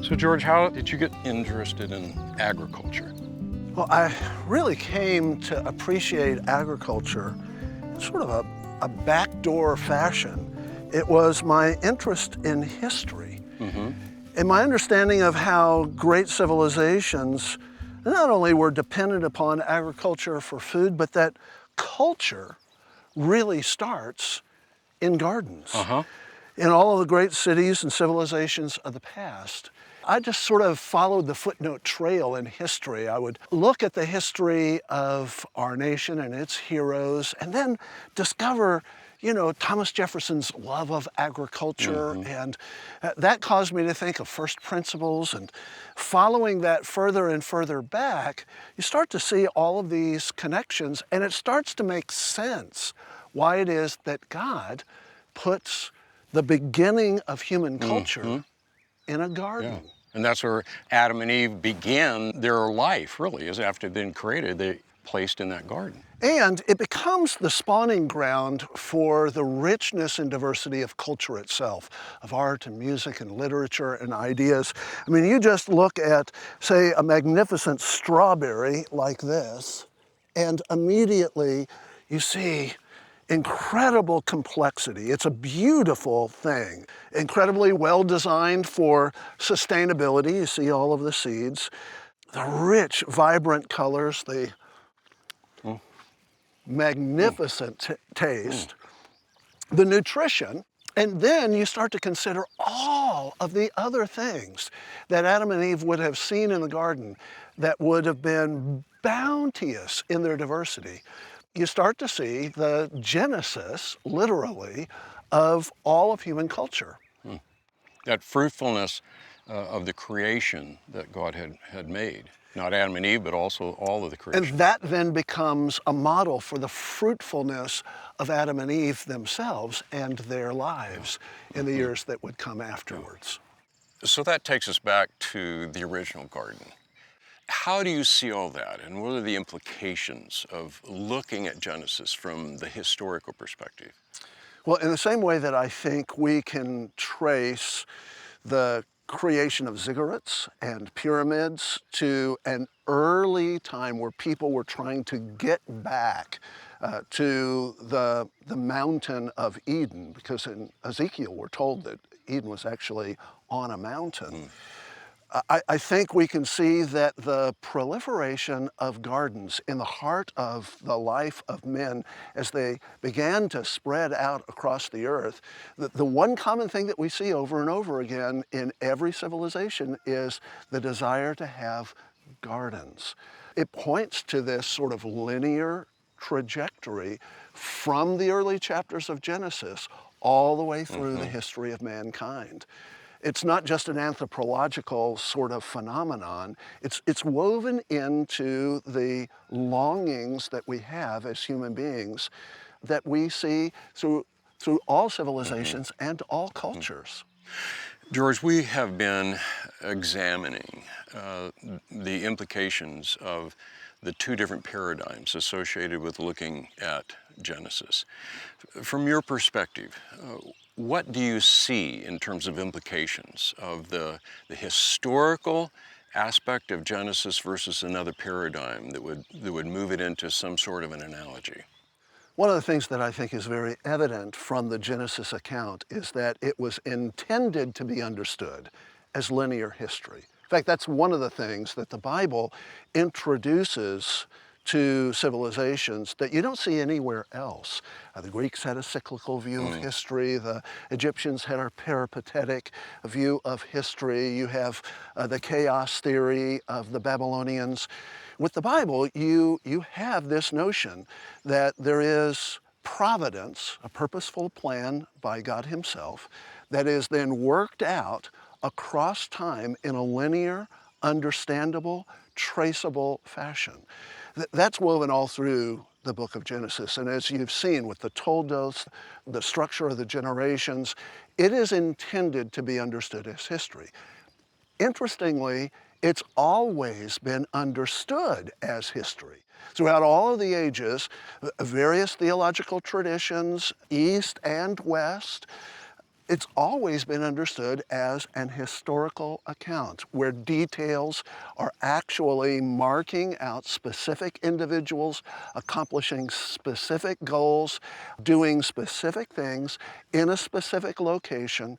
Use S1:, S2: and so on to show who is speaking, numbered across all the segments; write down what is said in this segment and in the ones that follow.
S1: So George, how did you get interested in agriculture?
S2: Well, I really came to appreciate agriculture in sort of a backdoor fashion. It was my interest in history and my understanding of how great civilizations not only were dependent upon agriculture for food, but that culture really starts in gardens. In all of the great cities and civilizations of the past, I just sort of followed the footnote trail in history. I would look at the history of our nation and its heroes and then discover, Thomas Jefferson's love of agriculture. And that caused me to think of first principles. And following that further and further back, you start to see all of these connections, and it starts to make sense why it is that God puts the beginning of human culture in a garden.
S1: Yeah. And that's where Adam and Eve began their life, really, is after being created, they placed in that garden.
S2: And it becomes the spawning ground for the richness and diversity of culture itself, of art and music and literature and ideas. I mean, you just look at, say, a magnificent strawberry like this, and immediately you see incredible complexity. It's a beautiful thing, incredibly well designed for sustainability. You see all of the seeds, the rich, vibrant colors, the magnificent taste, the nutrition, and then you start to consider all of the other things that Adam and Eve would have seen in the garden that would have been bounteous in their diversity. You start to see the genesis, literally, of all of human culture.
S1: That fruitfulness of the creation that God had made. Not Adam and Eve, but also all of the creation.
S2: And that then becomes a model for the fruitfulness of Adam and Eve themselves and their lives in the years that would come afterwards.
S1: So that takes us back to the original garden. How do you see all that, and what are the implications of looking at Genesis from the historical perspective?
S2: Well, in the same way that I think we can trace the creation of ziggurats and pyramids to an early time where people were trying to get back to the mountain of Eden, because in Ezekiel we're told that Eden was actually on a mountain. I think we can see that the proliferation of gardens in the heart of the life of men as they began to spread out across the earth, the one common thing that we see over and over again in every civilization is the desire to have gardens. It points to this sort of linear trajectory from the early chapters of Genesis all the way through the history of mankind. It's not just an anthropological sort of phenomenon. It's woven into the longings that we have as human beings that we see through all civilizations and all cultures.
S1: George, we have been examining the implications of the two different paradigms associated with looking at Genesis. From your perspective, what do you see in terms of implications of the historical aspect of Genesis versus another paradigm that would move it into some sort of an analogy?
S2: One of the things that I think is very evident from the Genesis account is that it was intended to be understood as linear history. In fact, that's one of the things that the Bible introduces to civilizations that you don't see anywhere else. The Greeks had a cyclical view of history. The Egyptians had a peripatetic view of history. You have the chaos theory of the Babylonians. With the Bible, you have this notion that there is providence, a purposeful plan by God Himself, that is then worked out across time in a linear, understandable, traceable fashion. That's woven all through the book of Genesis. And as you've seen with the toldos, the structure of the generations, it is intended to be understood as history. Interestingly, it's always been understood as history. Throughout all of the ages, various theological traditions, East and West, It's always been understood as an historical account where details are actually marking out specific individuals, accomplishing specific goals, doing specific things in a specific location.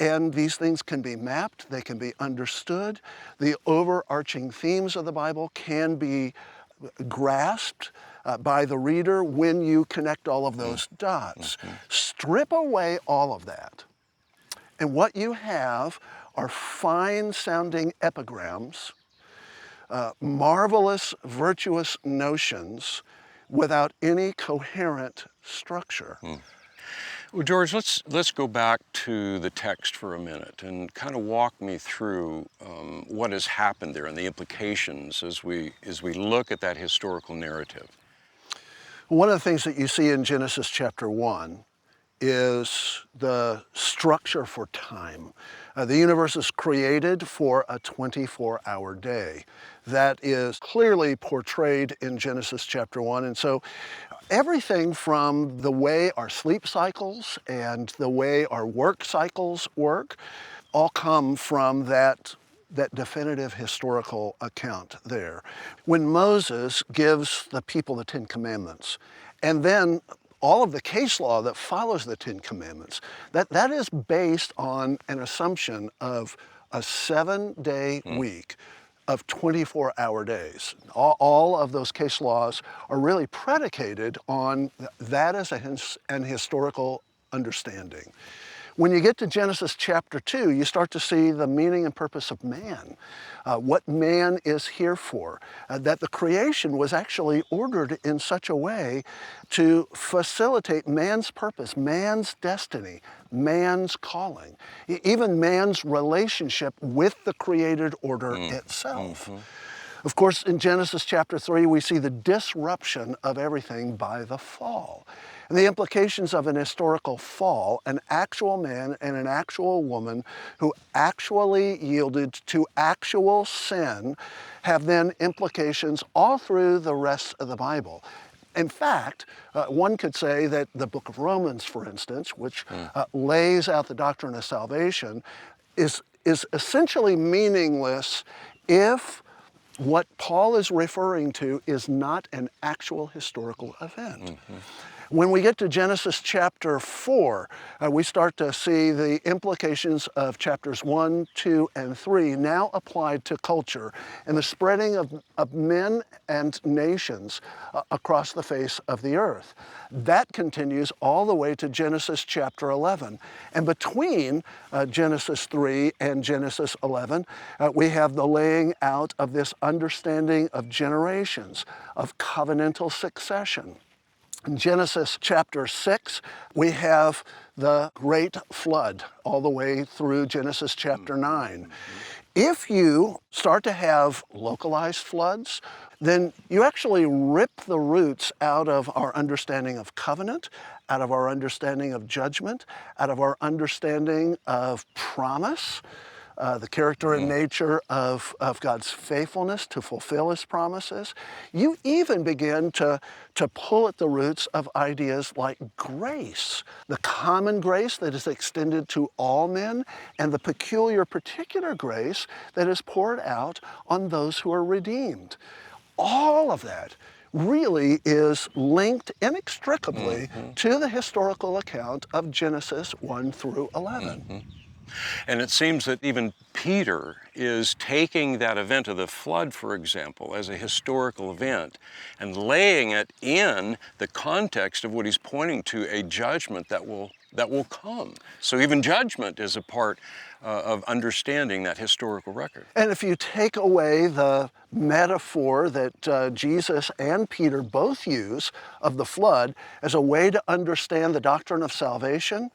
S2: And these things can be mapped, they can be understood. The overarching themes of the Bible can be grasped by the reader when you connect all of those dots. Strip away all of that, and what you have are fine-sounding epigrams, marvelous, virtuous notions without any coherent structure.
S1: Well, George, let's go back to the text for a minute and kind of walk me through what has happened there and the implications as we look at that historical narrative.
S2: One of the things that you see in Genesis chapter 1 is the structure for time. The universe is created for a 24-hour day. That is clearly portrayed in Genesis chapter 1. And so everything from the way our sleep cycles and the way our work cycles work all come from that definitive historical account there. When Moses gives the people the Ten Commandments, and then all of the case law that follows the Ten Commandments, that is based on an assumption of a 7-day week of 24-hour days. All of those case laws are really predicated on that as an historical understanding. When you get to Genesis chapter 2, you start to see the meaning and purpose of man, what man is here for, that the creation was actually ordered in such a way to facilitate man's purpose, man's destiny, man's calling, even man's relationship with the created order itself. Of course, in Genesis chapter 3, we see the disruption of everything by the fall. And the implications of an historical fall, an actual man and an actual woman who actually yielded to actual sin, have then implications all through the rest of the Bible. In fact, one could say that the book of Romans, for instance, which lays out the doctrine of salvation, is essentially meaningless if what Paul is referring to is not an actual historical event. When we get to Genesis chapter 4, we start to see the implications of chapters 1, 2, and 3 now applied to culture and the spreading of men and nations across the face of the earth. That continues all the way to Genesis chapter 11. And between Genesis 3 and Genesis 11, we have the laying out of this understanding of generations, of covenantal succession. In Genesis chapter 6, we have the great flood all the way through Genesis chapter 9. If you start to have localized floods, then you actually rip the roots out of our understanding of covenant, out of our understanding of judgment, out of our understanding of promise, the character and nature of God's faithfulness to fulfill His promises. You even begin to pull at the roots of ideas like grace, the common grace that is extended to all men, and the peculiar particular grace that is poured out on those who are redeemed. All of that really is linked inextricably to the historical account of Genesis 1 through 11.
S1: And it seems that even Peter is taking that event of the flood, for example, as a historical event and laying it in the context of what he's pointing to, a judgment that will come. So even judgment is a part of understanding that historical record.
S2: And if you take away the metaphor that Jesus and Peter both use of the flood as a way to understand the doctrine of salvation,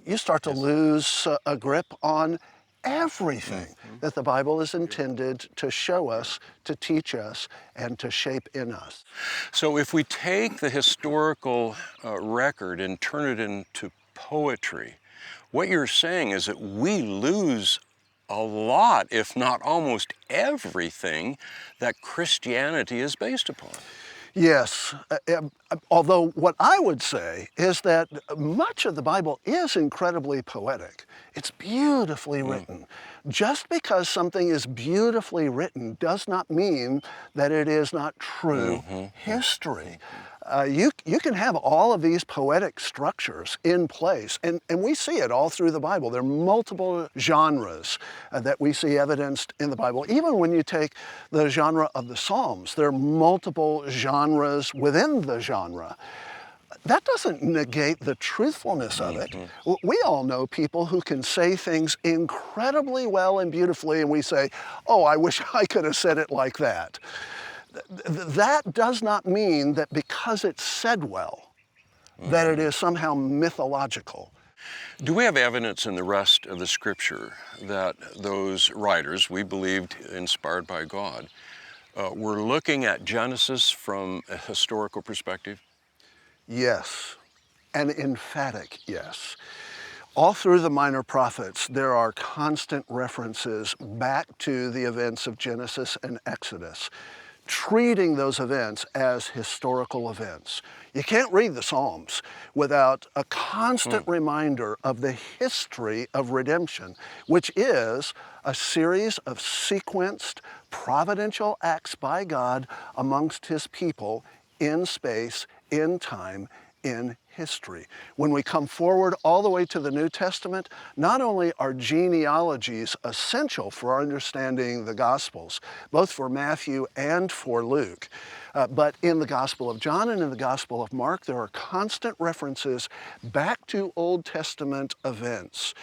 S2: you start to lose a grip on everything that the Bible is intended to show us, to teach us, and to shape in us.
S1: So if we take the historical record and turn it into poetry, what you're saying is that we lose a lot, if not almost everything, that Christianity is based upon.
S2: Yes, although what I would say is that much of the Bible is incredibly poetic. It's beautifully written. Just because something is beautifully written does not mean that it is not true history. You can have all of these poetic structures in place, and we see it all through the Bible. There are multiple genres that we see evidenced in the Bible. Even when you take the genre of the Psalms, there are multiple genres within the genre. That doesn't negate the truthfulness of it. We all know people who can say things incredibly well and beautifully, and we say, oh, I wish I could have said it like that. That does not mean that because it's said well, that it is somehow mythological.
S1: Do we have evidence in the rest of the Scripture that those writers, we believed inspired by God, were looking at Genesis from a historical perspective?
S2: Yes, an emphatic yes. All through the minor prophets, there are constant references back to the events of Genesis and Exodus, treating those events as historical events. You can't read the Psalms without a constant reminder of the history of redemption, which is a series of sequenced providential acts by God amongst His people in space, in time, in history. When we come forward all the way to the New Testament, not only are genealogies essential for our understanding the Gospels, both for Matthew and for Luke, but in the Gospel of John and in the Gospel of Mark, there are constant references back to Old Testament events.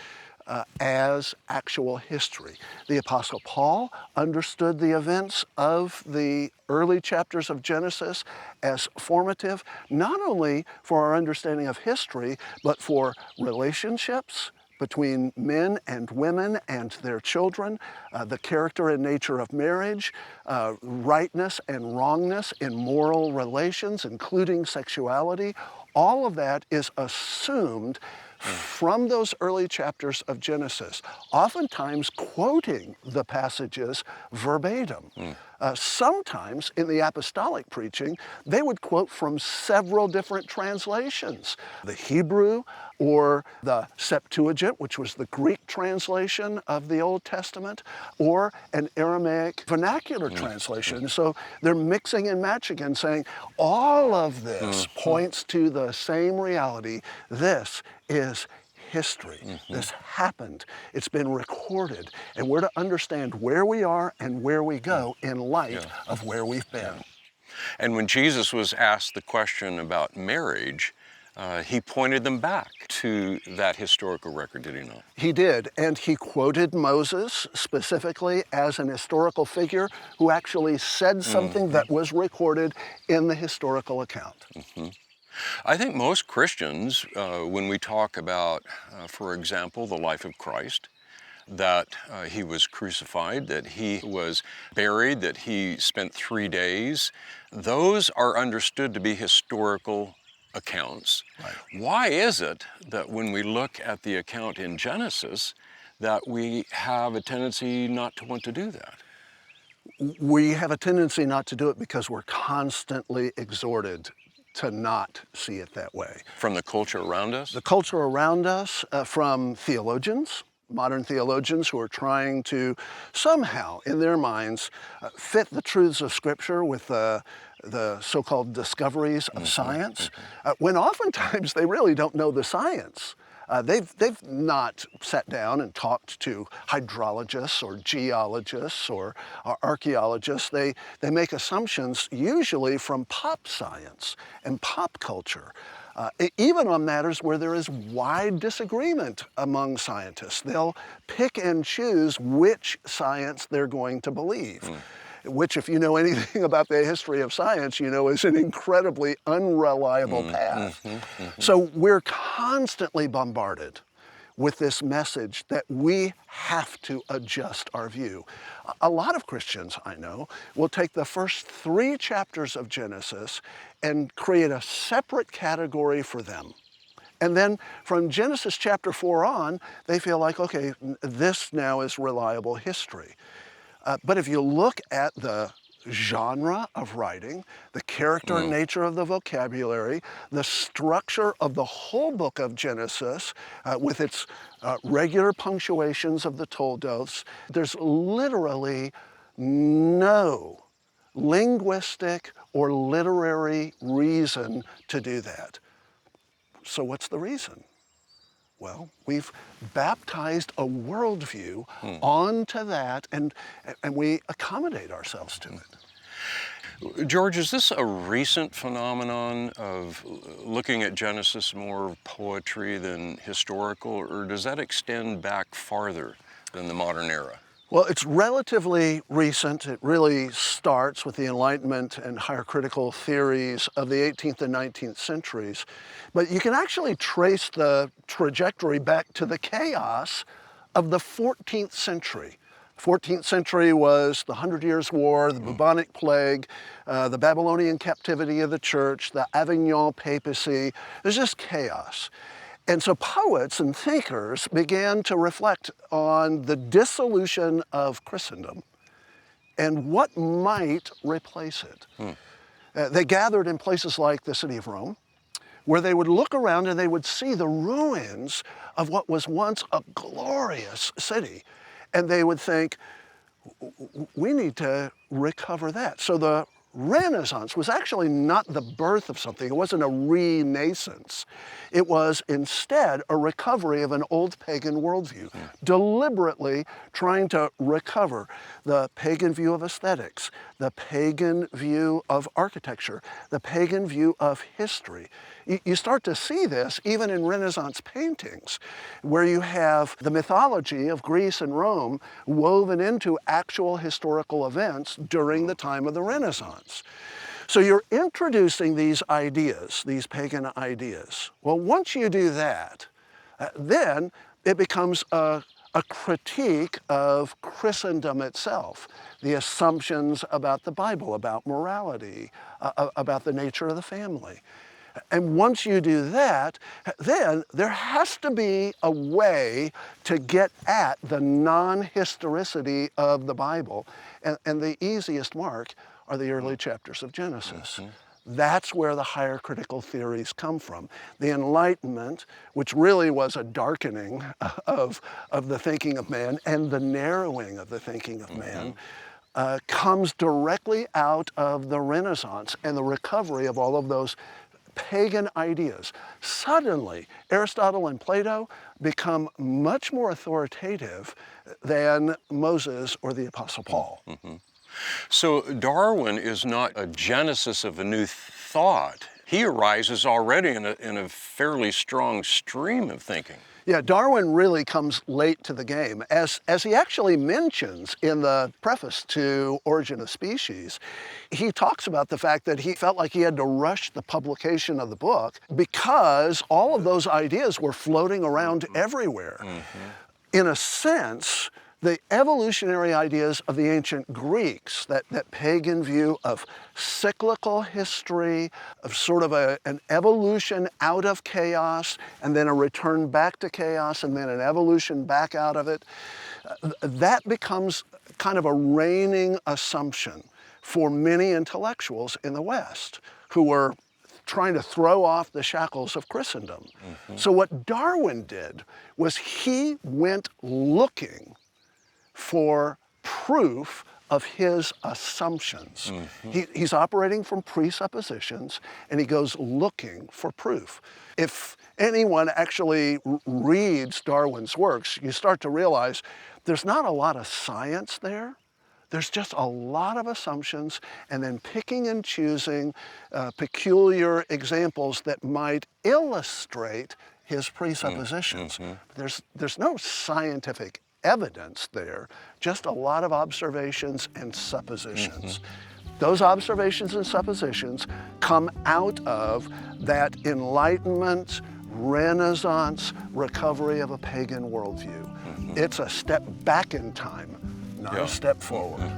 S2: As actual history. The Apostle Paul understood the events of the early chapters of Genesis as formative, not only for our understanding of history, but for relationships between men and women and their children, the character and nature of marriage, rightness and wrongness in moral relations, including sexuality. All of that is assumed from those early chapters of Genesis, oftentimes quoting the passages verbatim. Sometimes in the apostolic preaching, they would quote from several different translations. The Hebrew or the Septuagint, which was the Greek translation of the Old Testament, or an Aramaic vernacular translation. So they're mixing and matching and saying, all of this points to the same reality. This is history. This happened. It's been recorded. And we're to understand where we are and where we go in light of where we've been.
S1: And when Jesus was asked the question about marriage, He pointed them back to that historical record, did He not?
S2: He did, and he quoted Moses specifically as an historical figure who actually said something that was recorded in the historical account.
S1: I think most Christians, when we talk about, for example, the life of Christ, that He was crucified, that He was buried, that He spent 3 days, those are understood to be historical accounts.
S2: Right.
S1: Why is it that when we look at the account in Genesis, that we have a tendency not to want to do that?
S2: We have a tendency not to do it because we're constantly exhorted to not see it that way.
S1: From the culture around us?
S2: The culture around us, from theologians, modern theologians who are trying to somehow, in their minds, fit the truths of Scripture with the so-called discoveries of science, when oftentimes they really don't know the science. They've not sat down and talked to hydrologists or geologists or archaeologists. They make assumptions usually from pop science and pop culture, even on matters where there is wide disagreement among scientists. They'll pick and choose which science they're going to believe. Which, if you know anything about the history of science, you know is an incredibly unreliable path. So we're constantly bombarded with this message that we have to adjust our view. A lot of Christians, I know, will take the first 3 chapters of Genesis and create a separate category for them. And then from Genesis chapter 4 on, they feel like, okay, this now is reliable history. But if you look at the genre of writing, the character and nature of the vocabulary, the structure of the whole book of Genesis with its regular punctuations of the toldos. There's literally no linguistic or literary reason to do that. So what's the reason? Well, we've baptized a worldview onto that, and we accommodate ourselves to it.
S1: George, is this a recent phenomenon of looking at Genesis more poetry than historical, or does that extend back farther than the modern era?
S2: Well, it's relatively recent. It really starts with the Enlightenment and higher critical theories of the 18th and 19th centuries. But you can actually trace the trajectory back to the chaos of the 14th century. 14th century was the 100 Years' War, the bubonic plague, the Babylonian captivity of the church, the Avignon papacy. There's just chaos. And so poets and thinkers began to reflect on the dissolution of Christendom and what might replace it. They gathered in places like the city of Rome, where they would look around and they would see the ruins of what was once a glorious city. And they would think, we need to recover that. So the Renaissance was actually not the birth of something. It wasn't a renaissance. It was instead a recovery of an old pagan worldview, deliberately trying to recover the pagan view of aesthetics, the pagan view of architecture, the pagan view of history. You start to see this even in Renaissance paintings, where you have the mythology of Greece and Rome woven into actual historical events during the time of the Renaissance. So you're introducing these ideas, these pagan ideas. Well, once you do that, then it becomes a critique of Christendom itself, the assumptions about the Bible, about morality, about the nature of the family. And once you do that, then there has to be a way to get at the non-historicity of the Bible. And the easiest mark are the early chapters of Genesis. That's where the higher critical theories come from. The Enlightenment, which really was a darkening of the thinking of man and the narrowing of the thinking of man, comes directly out of the Renaissance and the recovery of all of those pagan ideas. Suddenly, Aristotle and Plato become much more authoritative than Moses or the Apostle Paul.
S1: So Darwin is not a genesis of a new thought. He arises already in a fairly strong stream of thinking.
S2: Yeah, Darwin really comes late to the game. As he actually mentions in the preface to Origin of Species, he talks about the fact that he felt like he had to rush the publication of the book because all of those ideas were floating around everywhere. In a sense, the evolutionary ideas of the ancient Greeks, that pagan view of cyclical history, of sort of an evolution out of chaos, and then a return back to chaos, and then an evolution back out of it, that becomes kind of a reigning assumption for many intellectuals in the West who were trying to throw off the shackles of Christendom. So what Darwin did was he went looking for proof of his assumptions. He's operating from presuppositions, and he goes looking for proof. If anyone actually reads Darwin's works, you start to realize there's not a lot of science there. There's just a lot of assumptions, and then picking and choosing peculiar examples that might illustrate his presuppositions. There's no scientific evidence there, just a lot of observations and suppositions. Those observations and suppositions come out of that Enlightenment, Renaissance recovery of a pagan worldview. It's a step back in time, not a step forward.